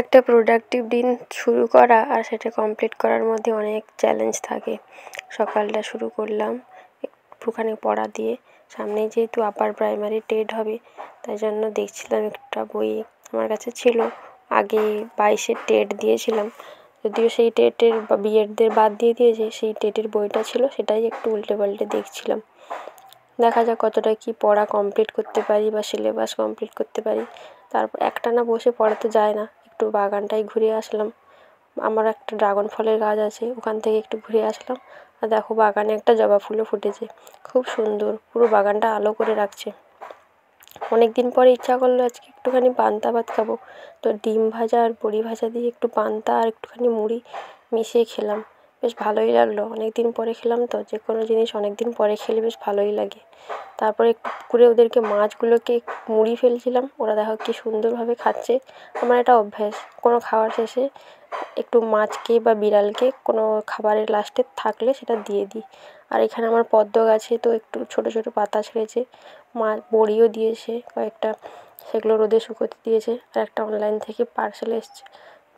একটা প্রোডাক্টিভ দিন শুরু করা আর সেটা কমপ্লিট করার মধ্যে অনেক চ্যালেঞ্জ থাকে। সকালটা শুরু করলাম একটুখানি পড়া দিয়ে। সামনেই যেহেতু আপার প্রাইমারি টেট হবে, তাই জন্য দেখছিলাম একটা বই আমার কাছে ছিল। আগে 22-এর টেট দিয়েছিলাম, যদিও সেই টেটের বা বিএডদের বাদ দিয়ে দিয়েছে। সেই টেটের বইটা ছিল, সেটাই একটু উল্টে পাল্টে দেখছিলাম। দেখা যাক কতটা কী পড়া কমপ্লিট করতে পারি বা সিলেবাস কমপ্লিট করতে পারি। তারপর একটানা বসে পড়া তো যায় না, একটু বাগানটায় ঘুরে আসলাম। আমার একটা ড্রাগন ফলের গাছ আছে, ওখান থেকে একটু ঘুরে আসলাম। আর দেখো বাগানে একটা জবা ফুলও ফুটেছে, খুব সুন্দর, পুরো বাগানটা আলো করে রাখছে। অনেক দিন পরে ইচ্ছা করলো আজকে একটুখানি পান্তা ভাত খাবো, তো ডিম ভাজা আর বড়ি ভাজা দিয়ে একটু পান্তা আর একটুখানি মুড়ি মিশিয়ে খেলাম। বেশ ভালোই লাগলো, অনেক দিন পরে খেলাম তো, যে কোনো জিনিস অনেক দিন পরে খেলে বেশ ভালোই লাগে। তারপরে একটু পুকুরে ওদেরকে মাছগুলোকে মুড়ি ফেলছিলাম, ওরা দেখো কী সুন্দরভাবে খাচ্ছে। আমার এটা অভ্যাস, কোনো খাওয়ার শেষে একটু মাছকে বা বিড়ালকে কোনো খাবারের লাস্টে থাকলে সেটা দিয়ে দিই। আর এখানে আমার পদ্ম গাছে তো একটু ছোটো ছোটো পাতা ছেড়েছে, মা বড়িও দিয়েছে কয়েকটা, সেগুলো রোদে শুকোতে দিয়েছে। আর একটা অনলাইন থেকে পার্সেল এসছে,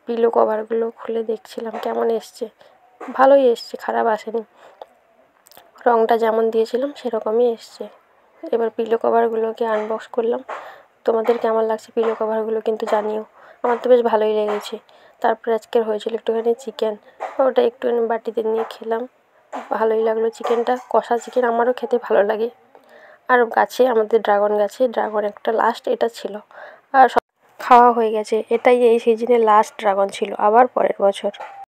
পিলো কভারগুলো খুলে দেখছিলাম কেমন এসছে। ভালোই এসছে, খারাপ আসেনি, রঙটা যেমন দিয়েছিলাম সেরকমই এসছে। এবার পিলো কভারগুলোকে আনবক্স করলাম। তোমাদের কেমন লাগছে পিলো কভারগুলো কিন্তু জানিও, আমার তো বেশ ভালোই লেগেছে। তারপরে আজকের হয়েছিল একটুখানি চিকেন, ওটা একটুখানি বাটিতে নিয়ে খেলাম, ভালোই লাগলো চিকেনটা। কষা চিকেন আমারও খেতে ভালো লাগে। আর গাছে আমাদের ড্রাগন গাছে ড্রাগন একটা লাস্ট এটা ছিল, আর সব খাওয়া হয়ে গেছে। এটাই এই সিজনের লাস্ট ড্রাগন ছিল, আবার পরের বছর।